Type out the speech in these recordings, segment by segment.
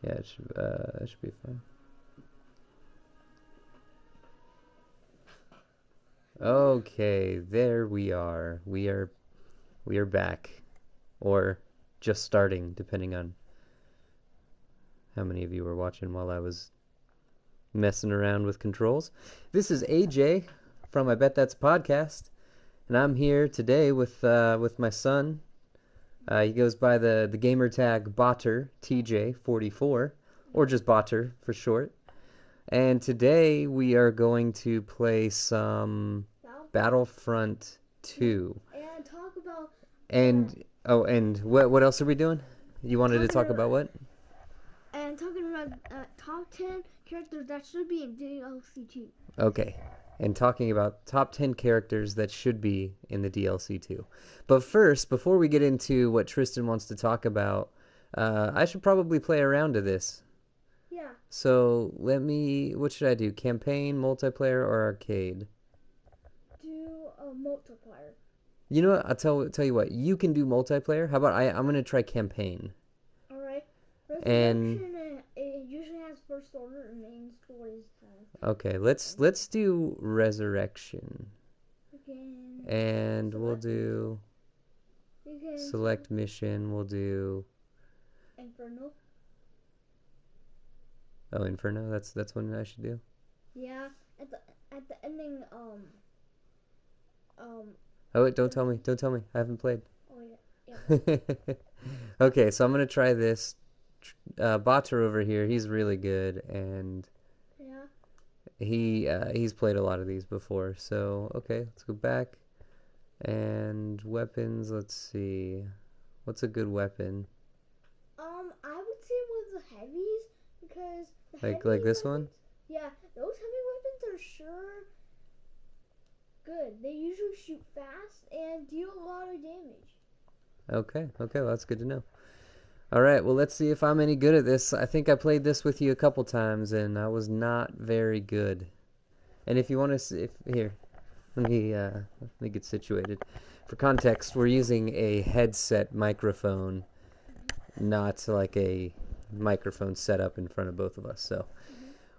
Yeah, it should be fine. Okay, there we are. We are back, or just starting, depending on how many of you were watching while I was messing around with controls. This is AJ from I Bet That's Podcast, and I'm here today with my son. He goes by the gamer tag botrtj44, or just botter for short. And today we are going to play some Battlefront 2. And talk about And what else are we doing? You wanted to talk about what? and talking about top 10 characters that should be in DLC 2. Okay. And talking about top 10 characters that should be in the DLC 2. But first, before we get into what Tristan wants to talk about, I should probably play around to this. Yeah. So what should I do? Campaign, multiplayer, or arcade? Do a multiplier. You know what? I'll tell you what. You can do multiplayer. How about I'm gonna try campaign. All right. And it usually has first order and main stories. okay, let's do resurrection. Again. And we'll do select mission. We'll do Inferno. Oh, Inferno. That's one I should do. Yeah. At the ending. Oh wait! Don't tell me. Don't tell me. I haven't played. Oh yeah. Okay, so I'm gonna try this. Botter over here, he's really good, and yeah, he's played a lot of these before. So okay, let's go back. And weapons. Let's see. What's a good weapon? I would say one of the heavies because Like this one? Yeah, those heavy weapons are sure good. They usually shoot fast and deal a lot of damage. Okay, well, that's good to know. All right, well, let's see if I'm any good at this. I think I played this with you a couple times, and I was not very good. And if you want to see, here, let me get situated. For context, we're using a headset microphone, not like a microphone set up in front of both of us. So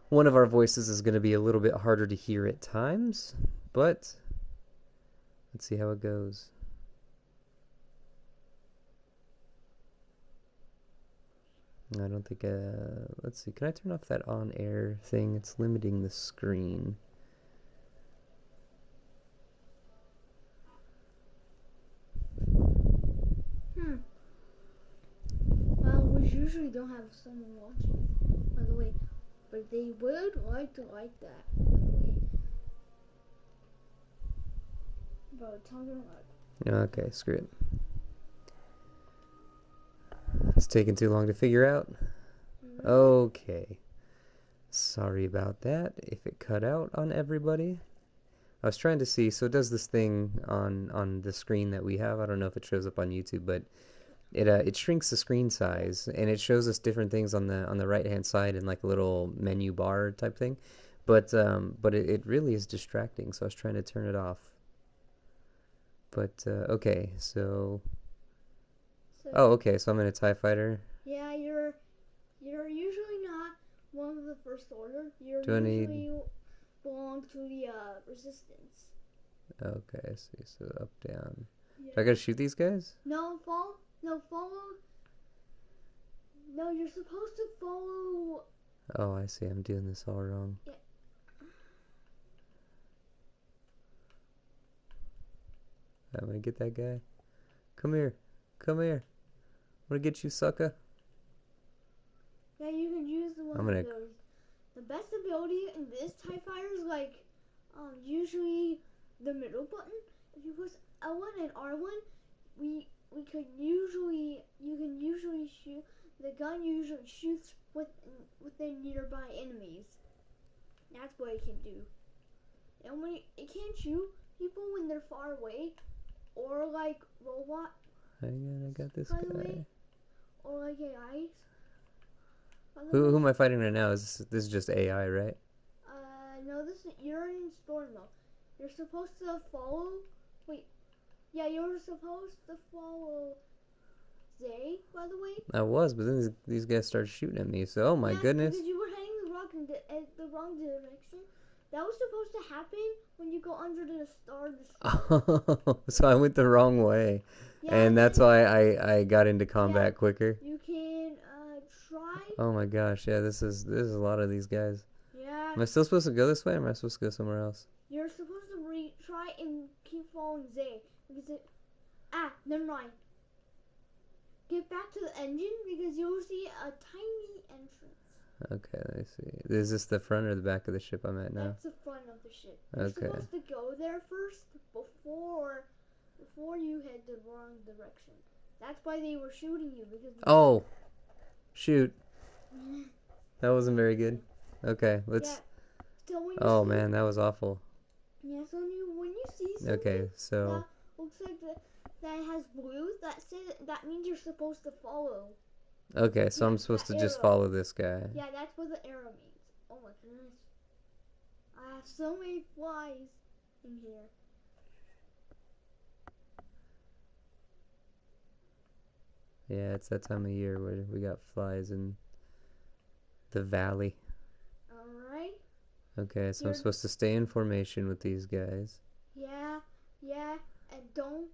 one of our voices is going to be a little bit harder to hear at times, but let's see how it goes. I don't think, let's see, can I turn off that on-air thing? It's limiting the screen. Well, we usually don't have someone watching, by the way, but they would like to like that, by the way. But talking about... Okay, screw it. It's taking too long to figure out. Okay. Sorry about that if it cut out on everybody. I was trying to see, so it does this thing on the screen that we have. I don't know if it shows up on YouTube, but it shrinks the screen size and it shows us different things on the right hand side in like a little menu bar type thing. But it really is distracting, so I was trying to turn it off. But okay, so oh, okay, so I'm in a TIE fighter. Yeah, you're usually not one of the first order. You're Do I usually belong to the resistance. Okay, I see. So up, down. Yeah. Do I gotta shoot these guys? No, follow. No, you're supposed to follow. Oh, I see. I'm doing this all wrong. Yeah. I'm gonna get that guy. Come here. Come here. I'm gonna get you, sucker. Yeah, you can use the one of those. The best ability in this TIE fighter is like usually the middle button. If you push L1 and R1, you can usually shoot. The gun usually shoots within nearby enemies. That's what it can do. And when it can't shoot people when they're far away, or like robot. Hang on, I got this guy. Way, or like AIs. Who am I fighting right now? This is just AI, right? No, you're in story mode. You're supposed to follow. Wait, yeah, you're supposed to follow Zay, by the way? I was, but then these guys started shooting at me. So, oh my goodness. Because you were heading the wrong direction. That was supposed to happen when you go under the Star Destroyer. Oh, so I went the wrong way. Yeah, and that's why I got into combat quicker. You can try. Oh my gosh, yeah, this is a lot of these guys. Yeah. Am I still supposed to go this way, or am I supposed to go somewhere else? You're supposed to try and keep following Zay. Because never mind. Get back to the engine because you'll see a tiny entrance. Okay, let me see. Is this the front or the back of the ship I'm at now? That's the front of the ship. You're supposed to go there first before you head the wrong direction. That's why they were shooting you because. Oh, shoot! That wasn't very good. Okay, let's. Yeah. So man, that was awful. Yeah, so when you see something so that looks like that has blue, that means you're supposed to follow. Okay, so I'm supposed to just follow this guy. Yeah, that's what the arrow means. Oh my goodness. I have so many flies in here. Yeah, it's that time of year where we got flies in the valley. Alright. Okay, so I'm supposed to stay in formation with these guys. Yeah, and don't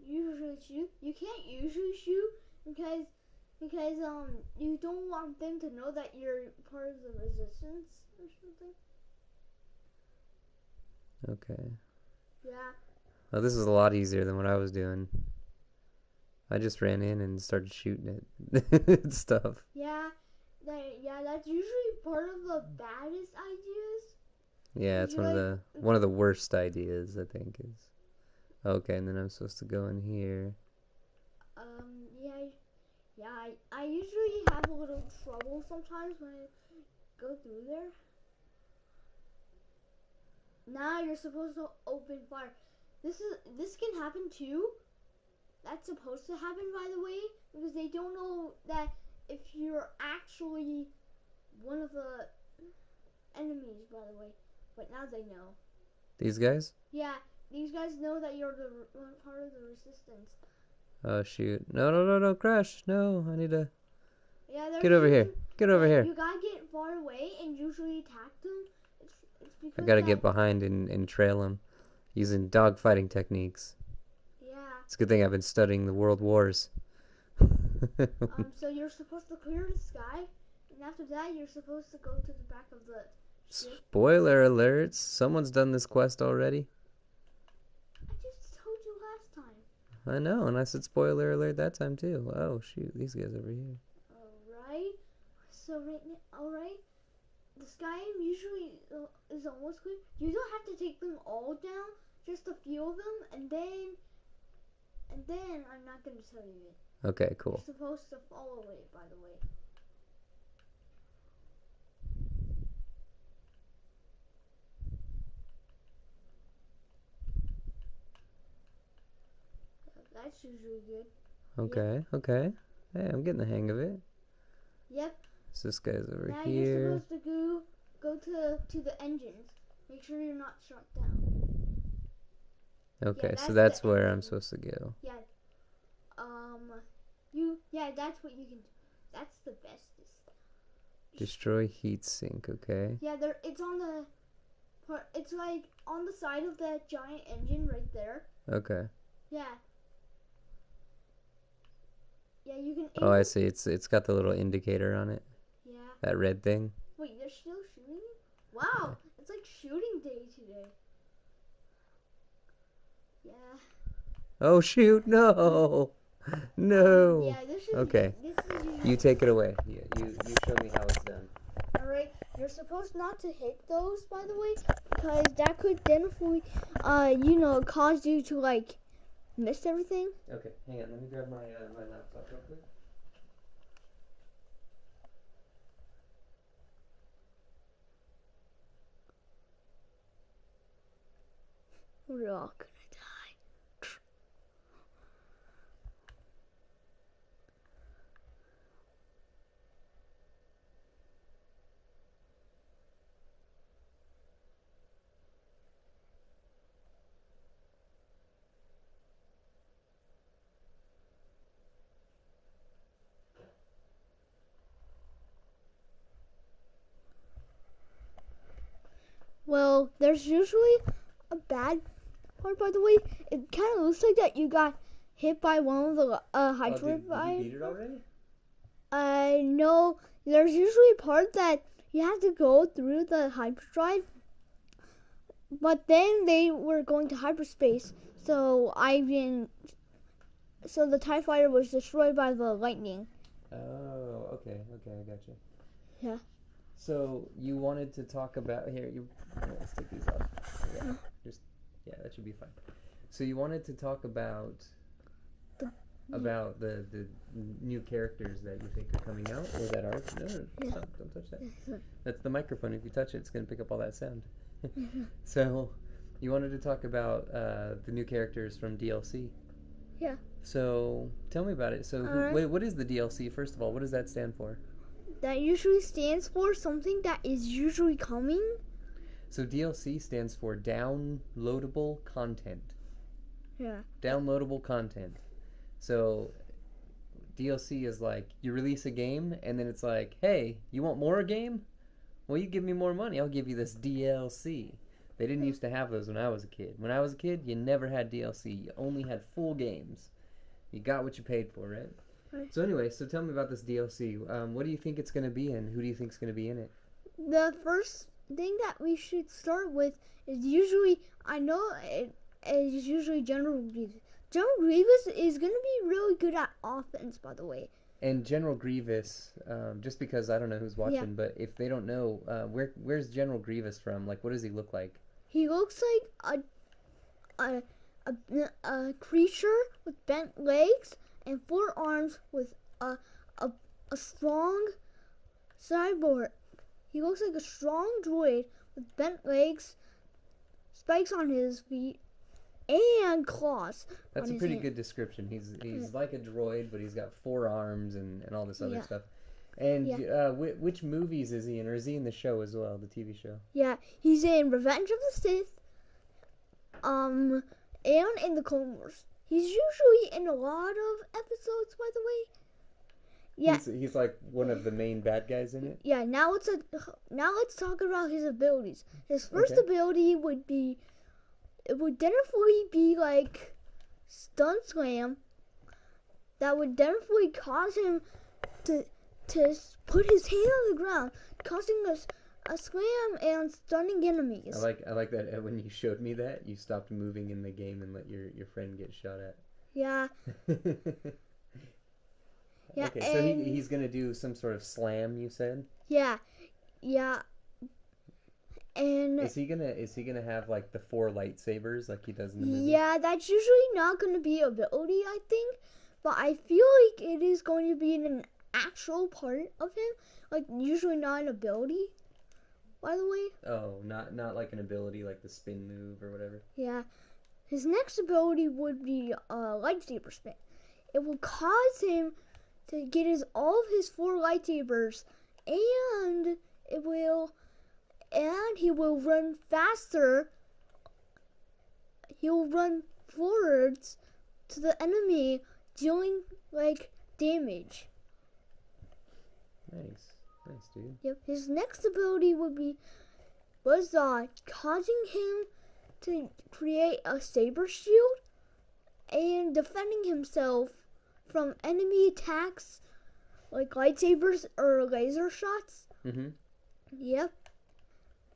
usually shoot. You can't usually shoot because you don't want them to know that you're part of the resistance or something. Okay. Yeah. Well, this is a lot easier than what I was doing. I just ran in and started shooting it stuff. Yeah, that's usually part of the baddest ideas. Yeah, it's one of the worst ideas, I think, is. Okay, and then I'm supposed to go in here. I usually have a little trouble sometimes when I go through there. Now you're supposed to open fire. This can happen too. That's supposed to happen, by the way, because they don't know that if you're actually one of the enemies, by the way. But now they know. These guys? Yeah, these guys know that you're part of the resistance. Oh shoot! No! Crash! No, I need to. Yeah, get over here. Get over here. You gotta get far away and usually attack them. It's because I gotta get behind and trail them using dogfighting techniques. Yeah. It's a good thing I've been studying the World Wars. So you're supposed to clear the sky, and after that you're supposed to go to the back of the ship. Spoiler alerts! Someone's done this quest already. I just told you last time. I know, and I said spoiler alert that time too. Oh shoot, these guys over here. Alright. So alright. The sky usually is almost clear. You don't have to take them all down, just a few of them, and then I'm not going to tell you it. Okay, cool. You're supposed to follow it, by the way. That's usually good. Okay, okay. Hey, I'm getting the hang of it. Yep. So this guy's over now here. You're supposed to go to the engines. Make sure you're not shut down. Okay, so that's where I'm supposed to go. Yeah. That's what you can do. That's the bestest. Destroy heat sink, okay. Yeah, it's on the part. It's like on the side of that giant engine right there. Okay. Yeah. Yeah, you can. Oh, I see. It's got the little indicator on it. Yeah. That red thing. Wait, they're still shooting you? Wow, it's like shooting day today. Yeah. Oh shoot! No, no. Yeah, this is okay. You take it away. You show me how it's done. All right. You're supposed not to hit those, by the way, because that could definitely, cause you to like miss everything. Okay, hang on. Let me grab my laptop real quick. We're all gonna die. Well, there's usually a bad part, by the way. It kind of looks like that you got hit by one of the hyper. Did you beat it already? No. There's usually a part that you have to go through the hyperdrive, but then they were going to hyperspace, so so the TIE fighter was destroyed by the lightning. Oh, okay, I gotcha. Yeah. So you wanted to talk about here. Let's take these off. Yeah, that should be fine. So you wanted to talk about the new characters that you think are coming out or that are. No, stop, don't touch that. That's the microphone. If you touch it, it's gonna pick up all that sound. So you wanted to talk about the new characters from DLC. Yeah. So tell me about it. So what is the DLC? First of all, what does that stand for? That usually stands for something that is usually coming. So DLC stands for downloadable content. Yeah. Downloadable content. So DLC is like you release a game and then it's like, hey, you want more game? Well, you give me more money, I'll give you this DLC. They didn't used to have those when I was a kid. When I was a kid, you never had DLC. You only had full games. You got what you paid for, right? Right. So anyway, so tell me about this DLC. What do you think it's going to be in? Who do you think is going to be in it? The first thing that we should start with is usually, I know it is usually General Grievous. General Grievous is going to be really good at offense, by the way. And General Grievous, just because I don't know who's watching, but if they don't know, where's General Grievous from? Like, what does he look like? He looks like a creature with bent legs and 4 arms with a strong cyborg. He looks like a strong droid with bent legs, spikes on his feet, and claws. That's a pretty good description. He's like a droid, but he's got 4 arms and all this other stuff. And which movies is he in? Or is he in the show as well, the TV show? Yeah, he's in Revenge of the Sith, and in the Clone Wars. He's usually in a lot of episodes, by the way. Yeah, he's like one of the main bad guys in it. Yeah, now let's talk about his abilities. His first ability would definitely be like Stun Slam. That would definitely cause him to put his hand on the ground, causing a slam and stunning enemies. I like that when you showed me that, you stopped moving in the game and let your friend get shot at. Yeah. Yeah. Okay, so he's gonna do some sort of slam, you said? Yeah. And is he gonna have like the 4 lightsabers like he does in the movie? Yeah, that's usually not gonna be ability, I think. But I feel like it is going to be an actual part of him. Like usually not an ability, by the way. Oh, not like an ability like the spin move or whatever. Yeah. His next ability would be lightsaber spin. It will cause him to get all of his 4 lightsabers, and he will run faster. He will run forwards to the enemy, dealing like damage. Nice, dude. Yep. His next ability was causing him to create a saber shield and defending himself from enemy attacks like lightsabers or laser shots. Mm-hmm. Yep.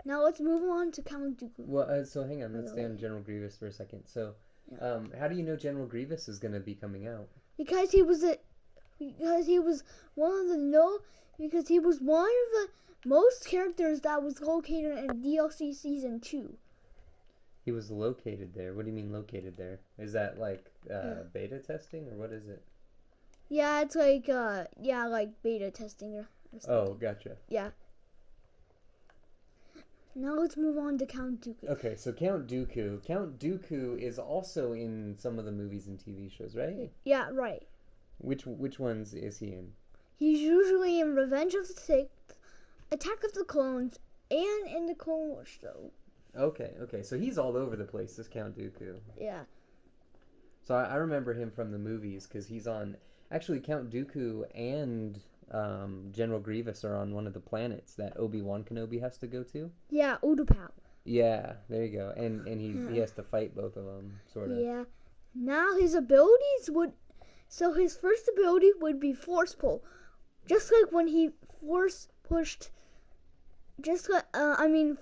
Now let's move on to Count Dooku. Well, so hang on, let's stay on General Grievous for a second. So, how do you know General Grievous is going to be coming out? Because he was one of the most characters that was located in DLC Season 2. He was located there. What do you mean located there? Is that like beta testing or what is it? Yeah, it's like like beta testing or something. Oh, gotcha. Yeah. Now let's move on to Count Dooku. Okay, so Count Dooku. Count Dooku is also in some of the movies and TV shows, right? Yeah, right. Which ones is he in? He's usually in Revenge of the Sith, Attack of the Clones, and in the Clone Wars show. Okay. So he's all over the place, this Count Dooku. Yeah. So I remember him from the movies because he's on. Actually, Count Dooku and General Grievous are on one of the planets that Obi-Wan Kenobi has to go to. Yeah, Utapau. Yeah, there you go. And he has to fight both of them, sort of. Yeah. Now his abilities would. So his first ability would be force pull, just like when he force pushed.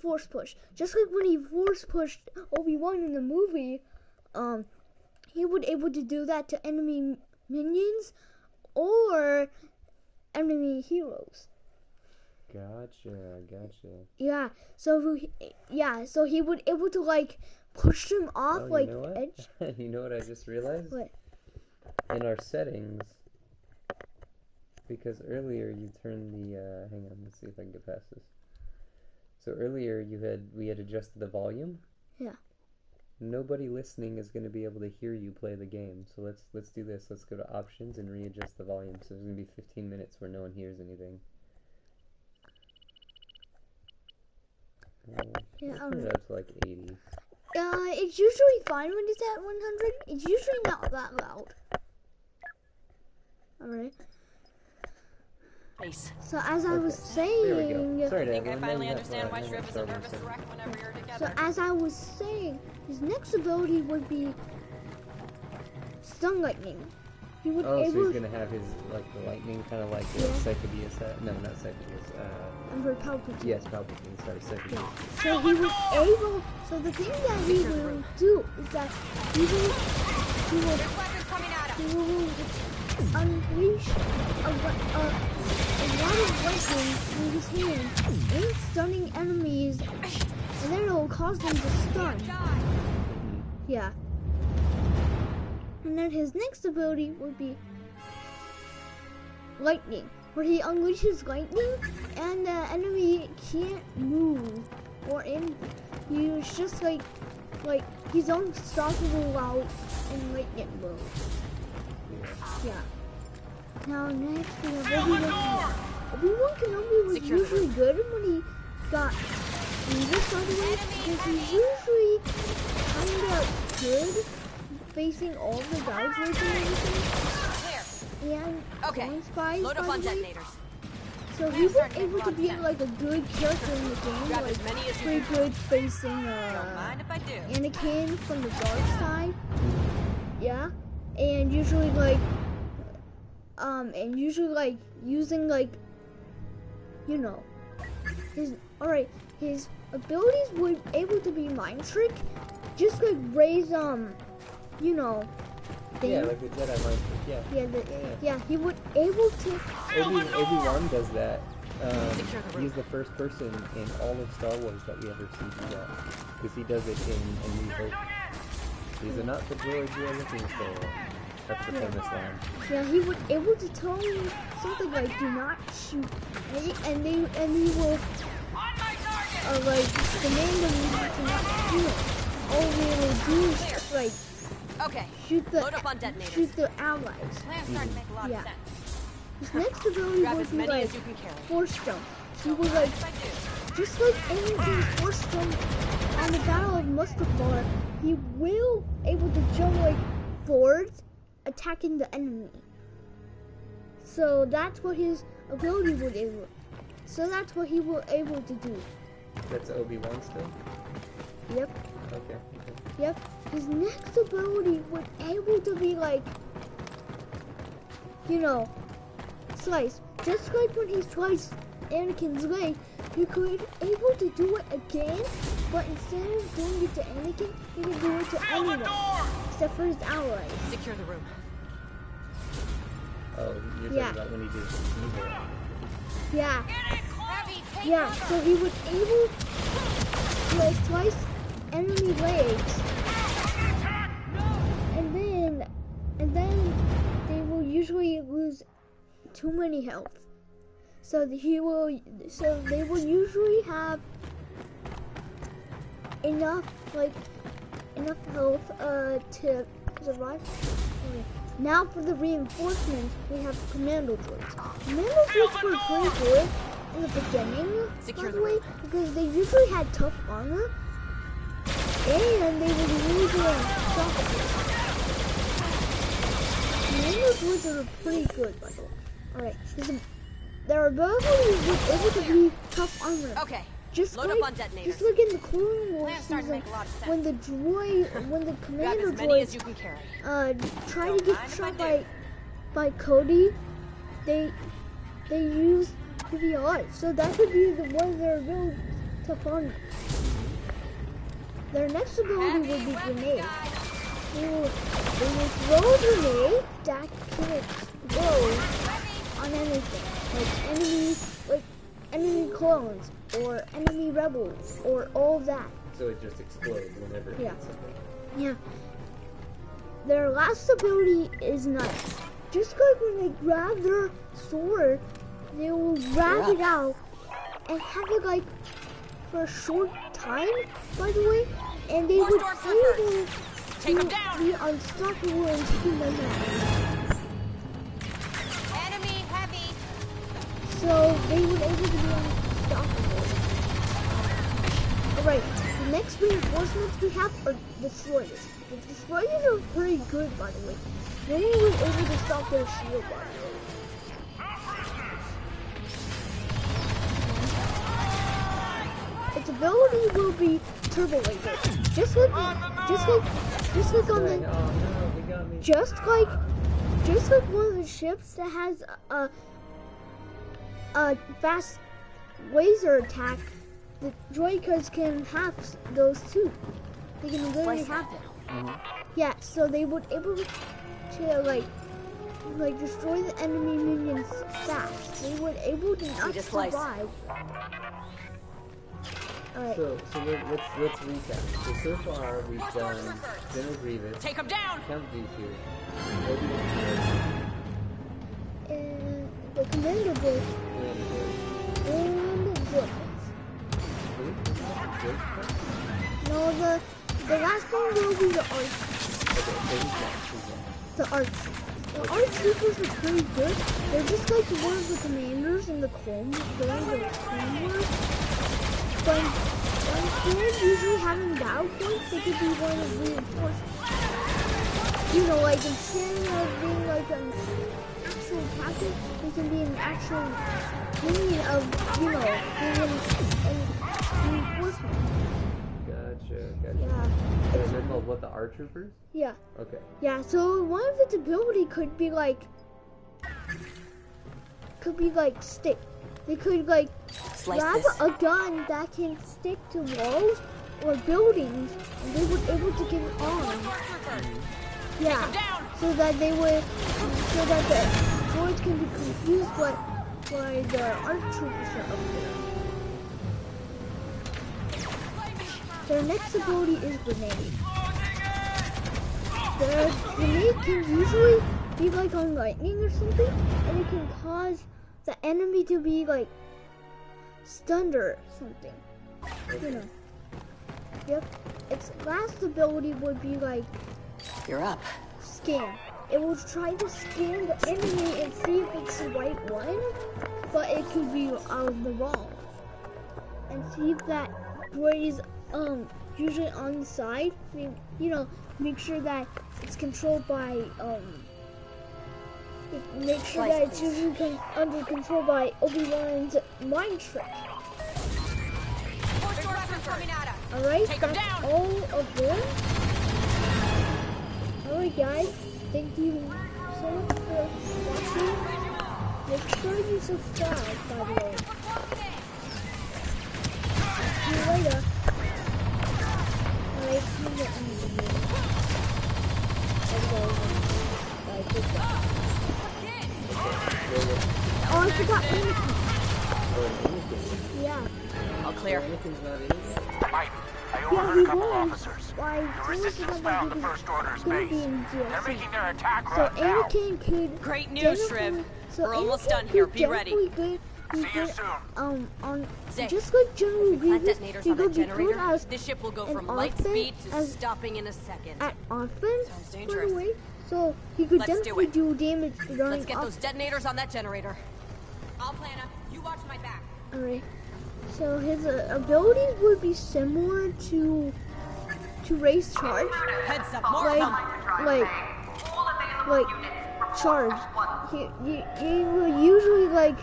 Force push. Just like when he force pushed Obi-Wan in the movie, he would able to do that to enemy minions or enemy heroes. Gotcha. Yeah. So he would able to like push them off You like know what? edge. You know what I just realized? What? In our settings, because earlier you turned the. Hang on, let's see if I can get past this. So earlier we had adjusted the volume. Yeah. Nobody listening is going to be able to hear you play the game. So let's do this. Let's go to options and readjust the volume. So there's going to be 15 minutes where no one hears anything. Yeah. Turn it up to like 80. It's usually fine when it's at 100. It's usually not that loud. Alright. Nice. So as I was saying, there we go. Sorry, I think I finally understand why Shriv is a nervous wreck whenever you're so together. as I was saying, his next ability would be stun lightning. He would So able he's gonna have his like the lightning, kind of like Cyclopeus had. No, not Cyclopeus. Emperor Palpatine. Yes, Palpatine. Sorry, Cyclopeus. So he was able. So the thing that he will do is that he will unleash a lot of lightning in his hand and stunning enemies, and then it will cause them to stun. Yeah. And then his next ability would be lightning, where he unleashes lightning and the enemy can't move or in. He's just like he's unstoppable out in lightning mode. Yeah. Now next we have Obi-Wan. Obi-Wan Kenobi was usually good when he got English, by the way, because he's usually kinda good facing all the guards and everything. And spies, Load up on detonators. So he was able to be like a good character in the game, like pretty good facing Anakin from the dark side. Yeah. And usually using his abilities were able to be mind trick, just like raise thing. Yeah, like the Jedi mind trick. Yeah, he would able to. Obi-Wan does that. He's the first person in all of Star Wars that we ever see do that, because he does it in New Hope. These are not the droids you are looking for. That's the famous line. Yeah, he would able to tell me something like "Do not shoot," and he will command them to not shoot. All they will do is shoot the allies. Plans starting to make a lot of sense. His next ability would be like force jump. He would just like anything force jump on the Battle of Mustafar, he will able to jump forwards, attacking the enemy. So that's what his ability would able. So that's what he will able to do. That's Obi-Wan still? Yep. Okay. Yep. His next ability would able to be slice. Just like when he sliced Anakin's leg, he could able to do it again, but instead of doing it to Anakin, he could do it to anyone, except for his allies. Secure the room. Oh, you're talking about when he did evil. Yeah. Yeah, so he was able to slice enemy legs, and then they will usually lose too many health. So they will usually have enough health to survive. Okay. Now for the reinforcements, we have commando droids. Commando droids were pretty good in the beginning, by the way, because they usually had tough armor, and they were usually unstoppable. Commando droids are pretty good, by the way. Alright, their ability was able to be tough armor. Okay, just Load like up on detonators. just like in the Clone Wars Plan's starting to season, make a lot of sense. when the Grab commander as many as droids you can carry. try to Don't get mind if shot I do. by Cody, they use PVR. So that could be the one they're real tough on. Their next ability would be grenade. They will throw a grenade that can explode on anything, like enemy clones or enemy rebels or all of that. So it just explodes whenever it hits something. Yeah. Their last ability is nice. Just like when they grab their sword, they will grab it out and have it like for a short time, by the way, and they would able to be unstoppable and keep them out. Enemy heavy. So they would able to be unstoppable. Alright, the next reinforcements we have are destroyers. The destroyers are pretty good, by the way. They were able to stop their shield, by the way. Its ability will be turbo laser. Just like on the just like one of the ships that has a fast laser attack. The droids can have those too. They can literally have them. Yeah, so they would able to like destroy the enemy minions fast. They would able to not survive. Alright. So let's recap. So far we've done General Grievous. Take him down. Count Dooku. And the Commander Blade. And the Droids. No, the last one will be the Arch. The Arch. The Arch Troopers are pretty good. They're just like one of the commanders in the Clone Wars. But instead of usually having battle points, they could be one of the reinforcements. You know, like instead of being like an actual captain, they can be an actual minion of, you know, being an reinforcement. Gotcha. Yeah. And they're called what, the Art Troopers? Yeah. Okay. Yeah, so one of its ability could be like stick. They could like grab a gun that can stick to walls or buildings, and they would able to get it on. Yeah, so that the droids can be confused by the Arch Troopers are up there. Their next ability is grenade. The grenade can usually be like on lightning or something, and it can cause the enemy to be like stunned or something. You know. Yep. Its last ability would be like You're up. scan. It will try to scan the enemy and see if it's the right one, but it could be out of the wrong. And see if that droid is usually on the side. You know, make sure that it's controlled by make sure that it's usually under control by Obi-Wan's mind trick. Alright, that's all of them. Alright guys, thank you so much for watching. Make sure you subscribe, by the way. See you later. Alright, see you at the end of the video. Bye, goodbye. Oh, I forgot Anakin. Yeah. All clear. Anakin's not in it? Mike, I Yeah, overheard he a couple was. officers. Why? The resistance found the First Order's base. They're making their attack So right now. Anakin could. Great news, definitely- Shriv. So We're almost Anakin done here. could Be ready. definitely See you good, soon. on Zay, just like General Plant Grievous, detonators he on that could be good generator. as This ship will go an from light offense speed to as- stopping in a second. at offense, Sounds by dangerous. the way. So he could Let's do definitely it. do damage during Let's get those detonators on that generator. I'll plan up. You watch my back. Alright. So his abilities would be similar to race charge. Heads up, more of them. Like charge. He will usually like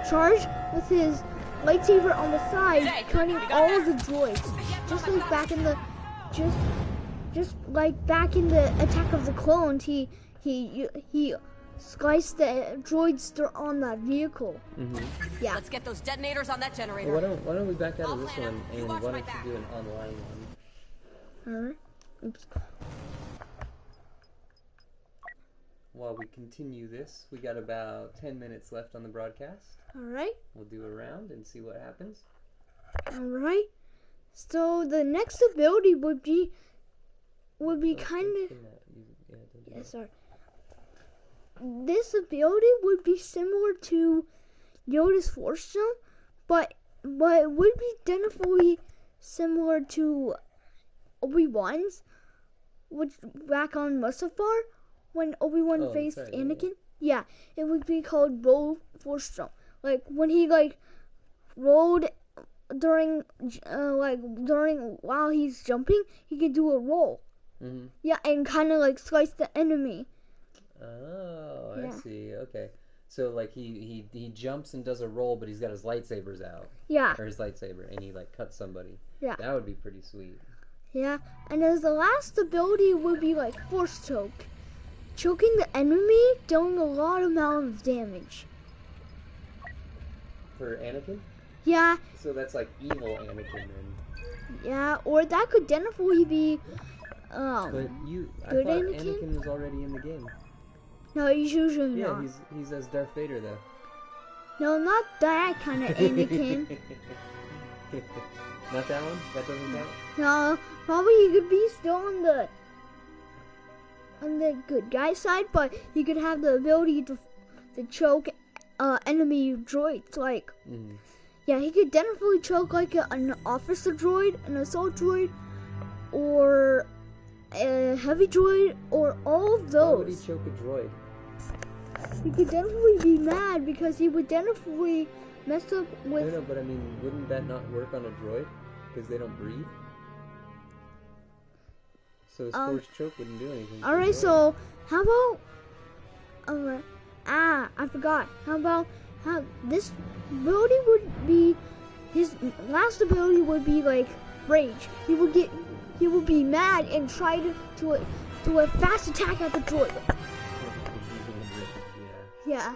charge with his lightsaber on the side, Say, turning we got all this. the droids, just like back in the, just like back in the Attack of the Clones. He sliced the droids on that vehicle. Yeah. Let's get those detonators on that generator. Well, why don't we back out I'll of this plan one it. You and watch why my don't back. you do an online one? Alright. Oops. While we continue this, we got about 10 minutes left on the broadcast. Alright. We'll do a round and see what happens. Alright. So the next ability would be kind of. Yeah, sorry. This ability would be similar to Yoda's Force Jump, but it would be definitely similar to Obi-Wan's, which back on Mustafar when Obi-Wan faced Anakin. Yeah, it would be called Roll Force Jump. Like when he rolled during while he's jumping, he could do a roll. Yeah, and kind of slice the enemy. Oh, Yeah. I see. Okay. So he jumps and does a roll, but he's got his lightsabers out. Yeah. Or his lightsaber, and he cuts somebody. Yeah. That would be pretty sweet. Yeah. And as the last ability would be Force Choke. Choking the enemy, doing a lot amount of damage. For Anakin? Yeah. So that's evil Anakin then. Yeah. Or that could definitely be But I good thought Anakin? Anakin was already in the game. No, he's usually Yeah, not. he's as Darth Vader though. No, not that kind of Anakin. Not that one? That doesn't count? No, probably he could be still on the good guy side, but he could have the ability to choke enemy droids. Yeah, he could definitely choke an officer droid, an assault droid, or a heavy droid, or all of Why would he those. choke a droid? He could definitely be mad because he would definitely mess up with. No, but I mean, wouldn't that not work on a droid? Because they don't breathe? So a scorched choke wouldn't do anything. Alright, so how about I forgot. How about this ability would be his last ability would be rage. He would be mad and try to do a fast attack at the droid. Yeah.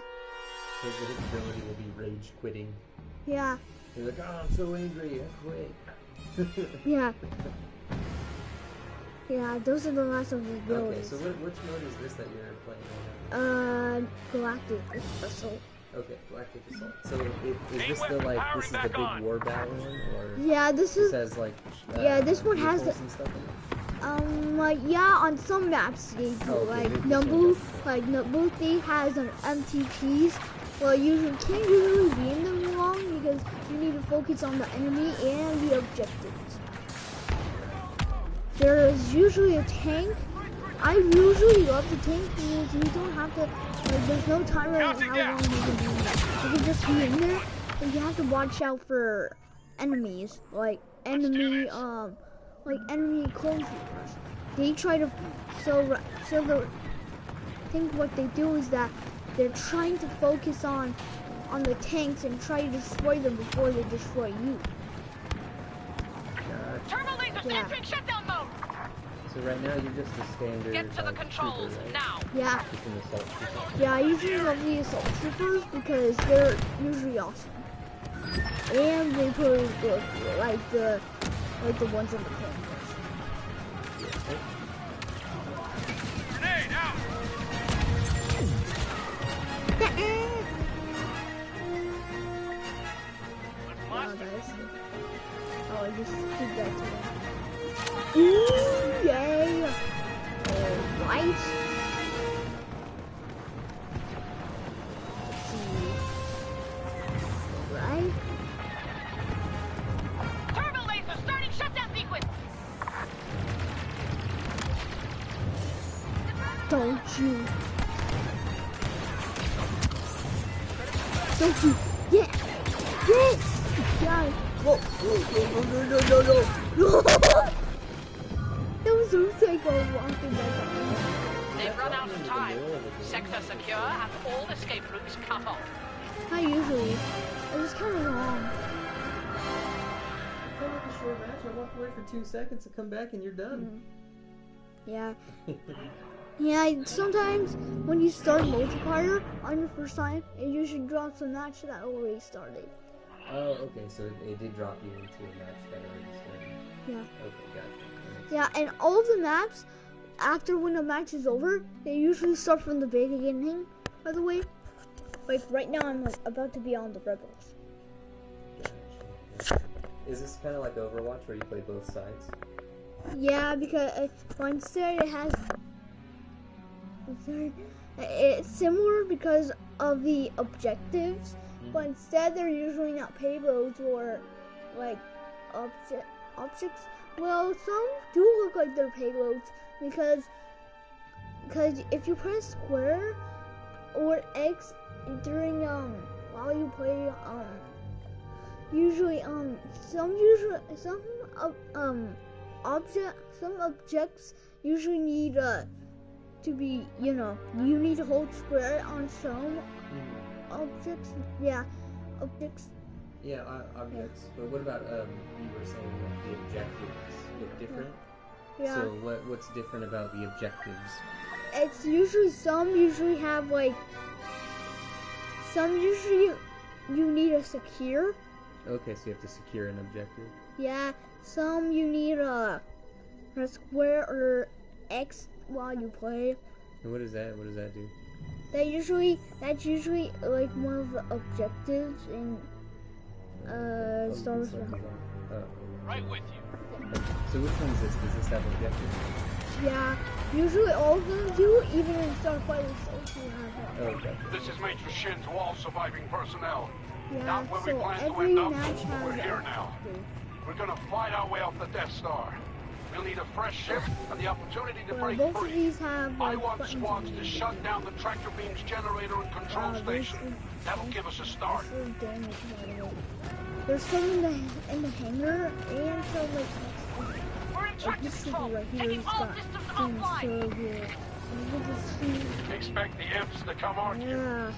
His ability will be rage quitting. Yeah. He's like, oh, I'm so angry, I quit. Yeah. Yeah, those are the last of the abilities. Okay, so which mode is this that you're playing right now? Galactic Assault. Okay, Galactic Assault. So is this the this is the big war battle one, or Yeah, this this is. has Yeah, this one has vehicles and stuff in it? Yeah, on some maps they do. Oh, okay, this Naboo, one Naboo thing has an MTPs. Well, you can't usually be in them long because you need to focus on the enemy and the objectives. There is usually a tank. I usually love the tank because you don't have to. There's no timer on how long you can be in there. You can just be in there, and you have to watch out for enemies, enemy clone troopers. They try to the think what they do is that they're trying to focus on the tanks and try to destroy them before they destroy you. Turbo lasers Yeah. entering shutdown mode. So right now you're just a standard Get to the controls trooper, right? now. Yeah, Just an assault trooper. yeah. I usually love the assault troopers because they're usually awesome, and they probably look like the ones in the clone wars. Grenade out. Wow, guys. Oh, I just did that to them. Ooh, yay! Alright. Let's see. Right. Turbo laser starting shutdown sequence. Don't you? Don't you? Yeah! Yes! Yeah! Whoa! No! That was so psycho walking back. They've run out of time. Sector secure and all escape routes cut off. Not usually. It was kind of long. short match. I walk away for 2 seconds and come back and you're done. Yeah. Yeah, sometimes when you start multiplayer on your first time, it usually drops a match that already started. Oh, okay, so it did drop you into a match that already started. Yeah. Okay, gotcha. Yeah, and all of the maps, after when the match is over, they usually start from the beginning, by the way. Like, right now I'm like, about to be on the Rebels. Gotcha. Is this kind of like Overwatch where you play both sides? Yeah, because instead it has... It's similar because of the objectives, but instead they're usually not payloads or like objects. Well, some do look like they're payloads because if you press square or X during while you play some objects usually need to be, you need to hold square on some objects. Yeah, objects. Yeah, objects. But what about you were saying that the objectives look different? Yeah. So what's different about the objectives? It's usually have like you need to secure. Okay, so you have to secure an objective. Yeah, some you need a square or X while you play. And what is that? What does that do? That's usually like one of the objectives in Star Wars. Right with you. So which one is this? Does this have objectives? Yeah, usually all of them do, even in Starfighter also have that. Oh, okay. This is Major Shin to all surviving personnel. Yeah, Not where we so plan to every end up, match but has we're here now. We're gonna fight our way off the Death Star. We'll need a fresh ship and the opportunity to break Both of free. these have I like want buttons squads on to them. shut down the tractor beam's generator and control station. That'll give us a start. This is damage, by the way. There's some in the hangar and some like We're in this tractor super control. right here Taking is all got systems things offline. so good. And you can just see, Expect the imps to come argue. yeah,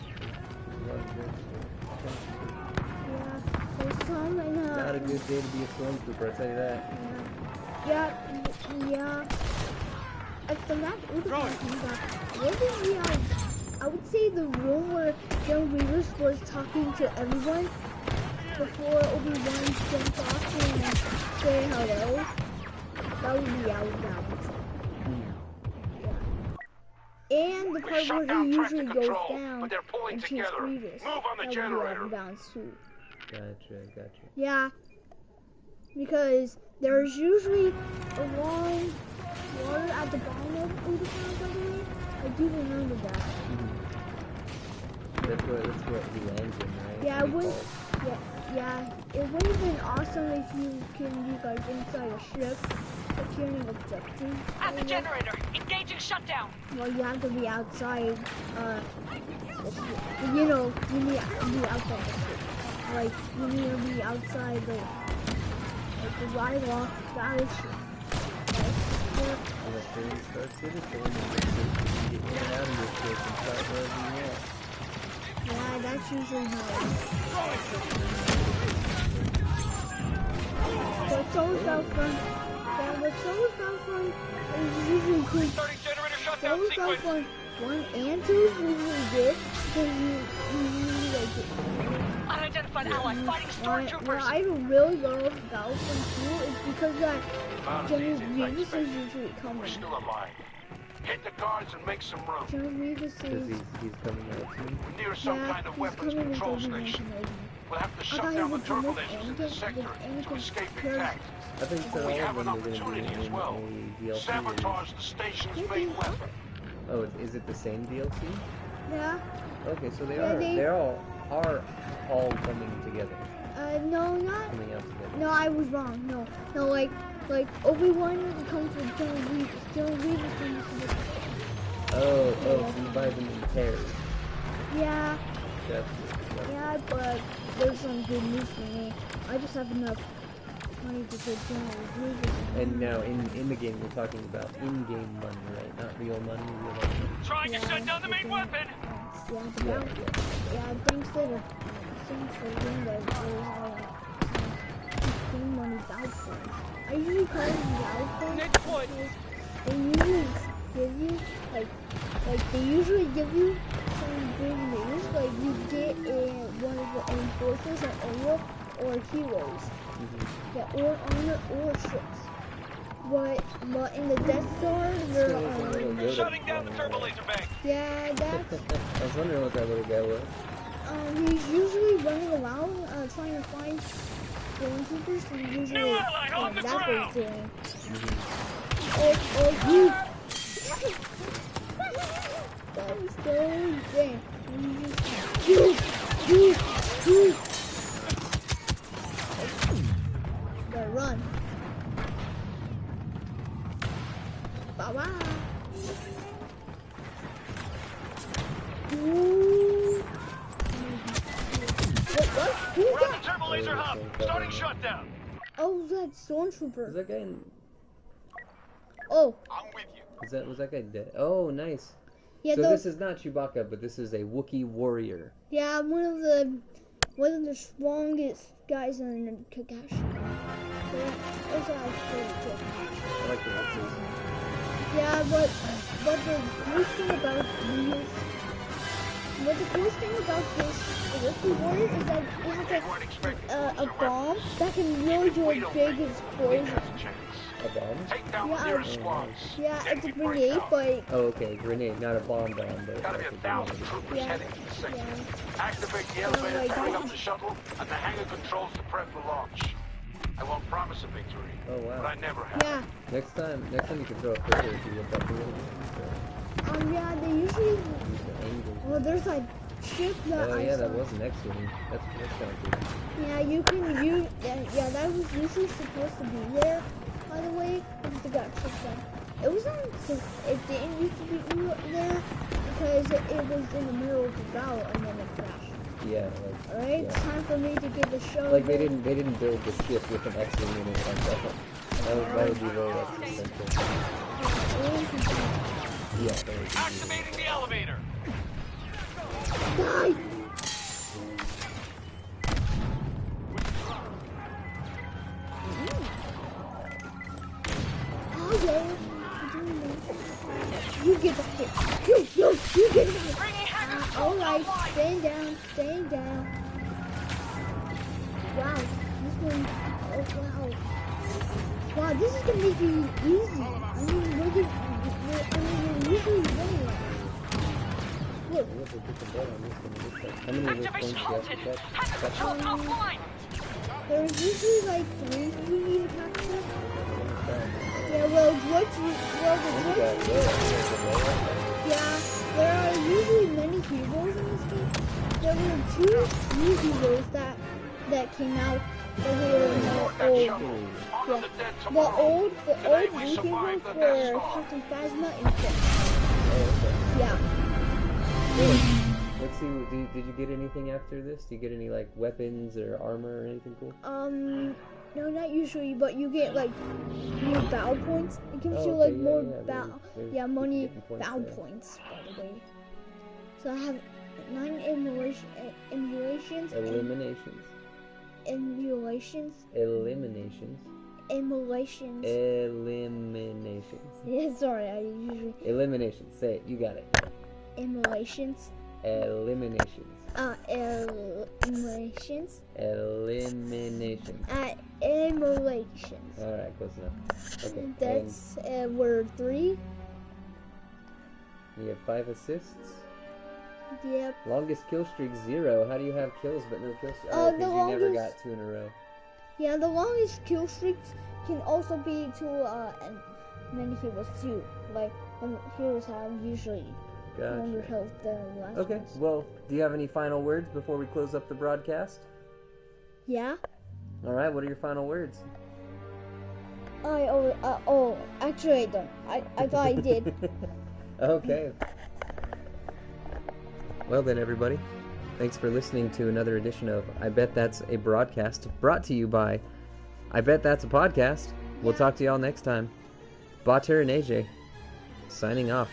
there's some in Not a good day to be a stormtrooper, I'll tell you that. yeah. At the match, I would say the room where Young Reavers was talking to everyone before Obi-Wan jumped off and say hello. That would be out of bounds. And the part shut where down he tractor usually goes control, down but they're pulling and shoots together. Grievous. Move on the That would be out generator. of bounds too. Gotcha. Yeah, because there's usually a long water at the bottom of the ground, by the way. I do remember that. That's what he lands in, right? Yeah, When he falls. it would have been awesome if you can be like inside a ship, securing an objective. At the generator. Engaging shutdown. Well, you have to be outside, the ship. You need to be outside the ship. Like, you need to be outside the sidewalk, battleship. When the train starts it, it's the one that makes it. You get in and out of your ship and start wherever you want. Yeah, that's usually how it is. What's always Battlefront? Yeah, what's always Battlefront is usually good. Starting generator shutdown Always sequence. Battlefront 1 and 2 is usually good because you usually like it. Unidentified ally fighting Why stormtroopers. I really love Battlefront 2 is because that General Bounties Grievous is expected. usually coming. We're still alive. Hit the guards and make some room. General Grievous Because is he's coming out soon. We're near some kind of he's weapons coming control with Obi-Wan station. Kenobi. We'll have to I shut thought down he the would come turbo with lasers in Anakin- this sector with Anakin to escape because- intact. I think that We all have of an them are going to opportunity be as in well. a DLC. Sabotage the station's main weapon. Oh, is it the same DLC? Yeah. Okay, so Yeah, they're all coming together, No, not. coming out together. No, I was wrong. No, like Obi-Wan comes with General Grievous. General Grievous comes with. Oh, so you buy them in pairs. Yeah, That's yeah, but there's some good news for me. I just have enough money to get General Grievous. And now in the game we're talking about in-game money, right? Not real money. Real money. Trying to shut down the main weapon. Yeah, the thanks to the game that there's game money Battlefront. I usually call it Battlefront because they usually give you some big news, like you get one of the enforcers an area or heroes, yeah, or armor or ships. But in the Death Star, they're shutting down the turbo laser bank. yeah, that's I was wondering what that little guy was. he's usually running around trying to find stormtroopers. He's usually that's what he's doing. Oh, you. That was so insane. You. Gotta run. Bye bye. What? Who's We're that? at the turbo laser hub. Starting shutdown. Oh, that's stormtrooper. Is that guy in... Oh. I'm with you. Was that guy dead? Oh, nice. Yeah, so this is not Chewbacca, but this is a Wookiee warrior. Yeah, one of the strongest guys in Kakashi. Yeah, that's what I was saying. I like the Wookiees. Yeah, but the coolest thing about these, Wookiee warrior is that it has a bomb that can really do a big explosion. A bomb? Take down the nearest squads. Yeah, it's a grenade, but oh, okay, grenade, not a bomb, but Gotta be like 1,000 troopers heading to the sector. yeah. Activate the Oh elevator my to bring God. up the shuttle, and the hangar controls the prep for launch. I won't promise a victory, Oh, wow. but I never have. Yeah. Next time you can throw a further if you look up a little bit. Yeah, they usually. Use the angle. Well, there's a ship that Oh, I yeah, saw. that was an X-Wing. That's kind of cool. Yeah, you can use. Yeah, that was usually supposed to be there. By the way, it got shut down. It wasn't. It didn't used to be there because it was in the middle of the battle and then it crashed. Yeah, like, Alright, yeah. it's time for me to get the show. Like they didn't build the ship with an X-Wing in it like that. That would be very accidental. Yeah, that would be Activating the elevator. Die! Oh yeah, you get back here. You get back. Alright, stand down. Wow, this one, oh wow. Wow, this is gonna make it easy. I mean, we're usually winning like this. Look. We have to put the ball on this one. How many of those points do you have to catch? There's usually like 3 you need to capture. Yeah, well, yeah, there are usually many heroes in this game. There were 2 new heroes that came out that were old. Yeah, the old new heroes were Captain Phasma and Finn. Yeah. Let's see, did you get anything after this? Do you get any, like, weapons or armor or anything cool? No, not usually, but you get, like, more battle points. It gives you, okay, like, more there's money points battle there. points, by the way. So I have 9 emulations. Eliminations. Yeah, sorry, I usually... Eliminations. Say it. You got it. Emulations. Eliminations. Emulations. Eliminations. Emulations. Alright, close enough. Okay. That's word 3. And you have 5 assists. Yep. Longest kill streak 0. How do you have kills but no kill streak? The because you never longest- got 2 in a row. Yeah, the longest kill streaks can also be to and many heroes too. Like the heroes have usually longer Gotcha. health than the last Okay, ones. well, do you have any final words before we close up the broadcast? Yeah. Alright, what are your final words? Actually I don't. I thought I did. Okay. Well then, everybody, thanks for listening to another edition of I Bet That's a Broadcast, brought to you by I Bet That's a Podcast. We'll talk to y'all next time. Botrtj44, signing off.